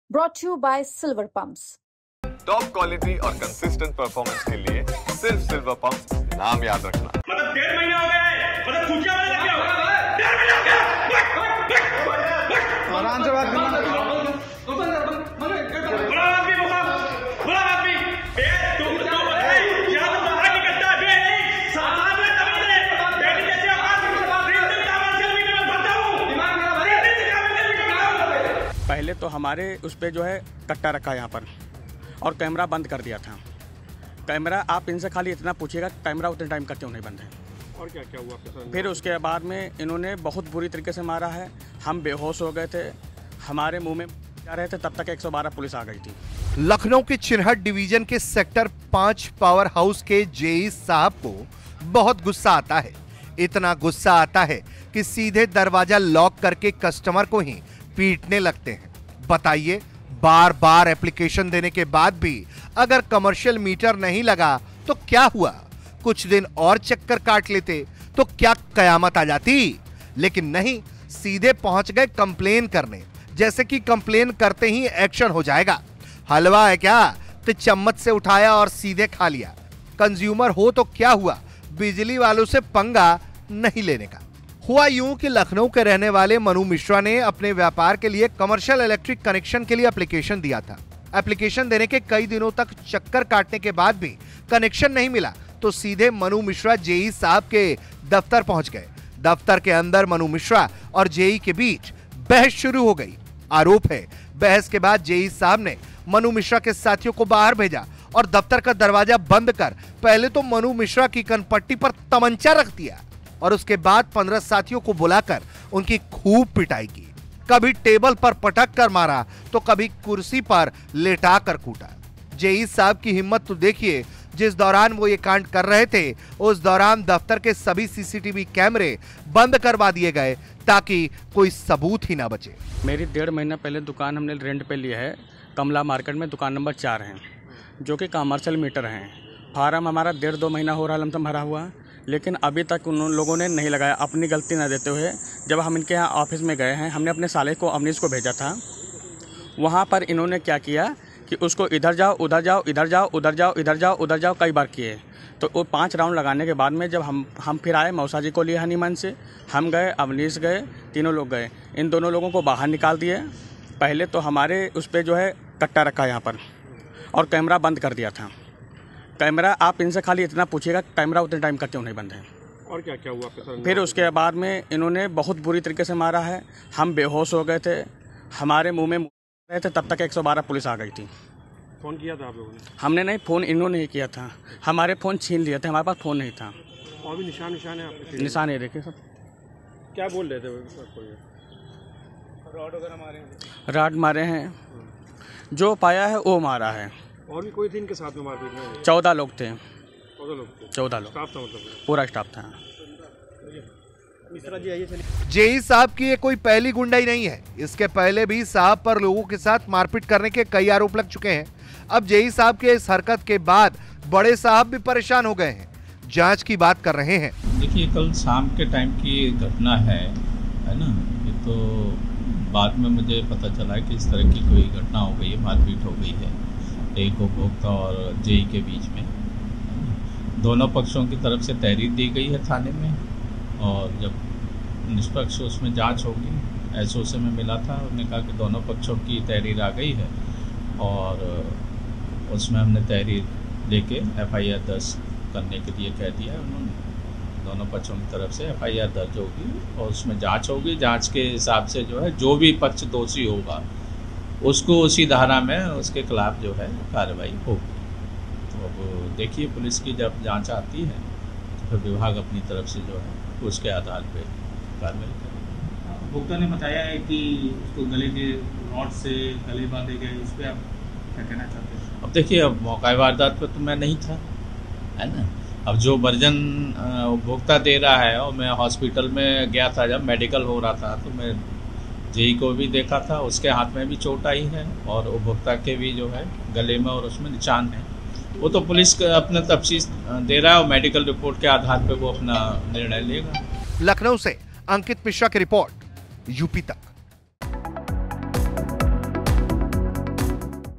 brought to you by Silver Pumps. Top quality और consistent performance के लिए सिर्फ सिल्वर पंप्स नाम याद रखना। मतलब 1.5 महीना हो गया है, मतलब चूतिया वाले लग गया हो। 1.5 महीना हो गया। आराम से बात करना। बड़ा आदमी बड़ा आदमी तुम क्या तुम बाहर निकलता है नहीं सामान में दबा दे बेटी कैसे आवाज प्रिंटर कामन से भी मैं भरता हूं पहले तो हमारे उस पे जो है कट्टा रखा यहाँ पर और कैमरा बंद कर दिया था। कैमरा आप इनसे खाली इतना पूछिएगा कैमरा उतने टाइम का क्यों नहीं बंद है। और क्या क्या हुआ आपके साथ? फिर उसके बाद में इन्होंने बहुत बुरी तरीके से मारा है। हम बेहोश हो गए थे, हमारे मुंह में जा रहे थे, तब तक 112 पुलिस आ गई थी। लखनऊ के चिरहट डिवीजन के सेक्टर 5 पावर हाउस के जेई साहब को बहुत गुस्सा आता है। इतना गुस्सा आता है कि सीधे दरवाजा लॉक करके कस्टमर को ही पीटने लगते हैं। बताइए, बार बार एप्लीकेशन देने के बाद भी अगर कमर्शियल मीटर नहीं लगा तो क्या हुआ? कुछ दिन और चक्कर काट लेते तो क्या कयामत आ जाती? लेकिन नहीं, सीधे पहुंच गए कंप्लेन करने, जैसे कि कंप्लेन करते ही एक्शन हो जाएगा। हलवा है क्या तो चम्मच से उठाया और सीधे खा लिया। कंज्यूमर हो तो क्या हुआ, बिजली वालों से पंगा नहीं लेने का। हुआ यूं कि लखनऊ के रहने वाले मनु मिश्रा ने अपने व्यापार के लिए कमर्शियल इलेक्ट्रिक कनेक्शन के लिए एप्लीकेशन दिया था। एप्लीकेशन देने के कई दिनों तक चक्कर काटने के बाद भी कनेक्शन नहीं मिला तो सीधे मनु मिश्रा जेई साहब के दफ्तर पहुंच गए। दफ्तर के अंदर मनु मिश्रा और जेई के बीच बहस शुरू हो गई। आरोप है, बहस के बाद जेई साहब ने मनु मिश्रा के साथियों को बाहर भेजा और दफ्तर का दरवाजा बंद कर पहले तो मनु मिश्रा की कनपट्टी पर तमंचा रख दिया और उसके बाद 15 साथियों को बुलाकर उनकी खूब पिटाई की। कभी टेबल पर पटक कर मारा तो कभी कुर्सी पर लेटा कर कूटा। जेई साहब की हिम्मत तो देखिए, जिस दौरान वो ये कांड कर रहे थे उस दौरान दफ्तर के सभी सीसीटीवी कैमरे बंद करवा दिए गए ताकि कोई सबूत ही ना बचे। मेरी 1.5 महीना पहले दुकान हमने रेंट पे ली है, कमला मार्केट में, दुकान नंबर 4 है, जो कि कमर्शियल मीटर हैं। फार्म हमारा 1.5-2 महीना हो रहा है लमसम भरा हुआ, लेकिन अभी तक उन लोगों ने नहीं लगाया। अपनी गलती न देते हुए जब हम इनके यहाँ ऑफिस में गए हैं, हमने अपने साले को अवनीश को भेजा था। वहाँ पर इन्होंने क्या किया कि उसको इधर जाओ उधर जाओ इधर जाओ उधर जाओ इधर जाओ उधर जाओ कई बार किए। तो वो 5 राउंड लगाने के बाद में जब हम फिर आए, मौसा जी को लिए हनीमान से, हम गए, अवनीश गए, तीनों लोग गए। इन दोनों लोगों को बाहर निकाल दिए। पहले तो हमारे उस पर जो है कट्टा रखा यहाँ पर और कैमरा बंद कर दिया था। कैमरा आप इनसे खाली इतना पूछिएगा कैमरा उतने टाइम का क्यों नहीं बंद है। और क्या क्या हुआ आपके साथ? फिर उसके बाद में इन्होंने बहुत बुरी तरीके से मारा है। हम बेहोश हो गए थे, हमारे मुंह में रहे थे, तब तक 112 पुलिस आ गई थी। फोन किया था आप लोगों ने? हमने नहीं, फोन इन्होंने ही किया था। हमारे फोन छीन लिए थे, हमारे पास फोन नहीं था। और भी निशान है आपके? निशान ये देखिए सब। क्या बोल रहे थे? रॉड वगैरह मारे हैं? राड मारे हैं, जो पाया है वो मारा है। और भी कोई थे इनके साथ में मारपीट में? 14 लोग थे। 14 लोग स्टाफ था, मतलब पूरा स्टाफ था। मिश्रा जी आइए चलिए। जेई साहब की ये कोई पहली गुंडाई नहीं है। इसके पहले भी साहब पर लोगों के साथ मारपीट करने के कई आरोप लग चुके हैं। अब जेई साहब के इस हरकत के बाद बड़े साहब भी परेशान हो गए हैं, जांच की बात कर रहे हैं। देखिए, कल शाम के टाइम की घटना है ना। ये तो बाद में मुझे पता चला कि इस तरह की कोई घटना हो गई है, मारपीट हो गई है एक उपभोक्ता और जेई के बीच में। दोनों पक्षों की तरफ से तहरीर दी गई है थाने में, और जब निष्पक्ष उसमें जांच होगी, एसओसी में मिला था, उन्होंने कहा कि दोनों पक्षों की तहरीर आ गई है और उसमें हमने तहरीर लेके एफआईआर दर्ज करने के लिए कह दिया है उन्होंने। दोनों पक्षों की तरफ से एफआईआर दर्ज होगी और उसमें जांच होगी। जांच के हिसाब से जो है जो भी पक्ष दोषी होगा उसको उसी धारा में उसके खिलाफ जो है कार्रवाई होगी। तो अब देखिए, पुलिस की जब जांच आती है तो फिर विभाग अपनी तरफ से जो है उसके आधार पे कार्रवाई करेगा। भुगता ने बताया है कि उसको गले के रॉड से गले बांधे गए, इस पर आप क्या कहना चाहते हैं? अब देखिए, अब मौका वारदात पर तो मैं नहीं था, है ना। अब जो वर्जन उपभोक्ता दे रहा है, और मैं हॉस्पिटल में गया था जब मेडिकल हो रहा था, तो मैं जेई को भी देखा था, उसके हाथ में भी चोट आई है और उपभोक्ता के भी जो है गले में और उसमें निशान है। वो तो पुलिस अपना तफ्तीश दे रहा है और मेडिकल रिपोर्ट के आधार पर वो अपना निर्णय लेगा। लखनऊ से अंकित मिश्रा की रिपोर्ट, यूपी तक।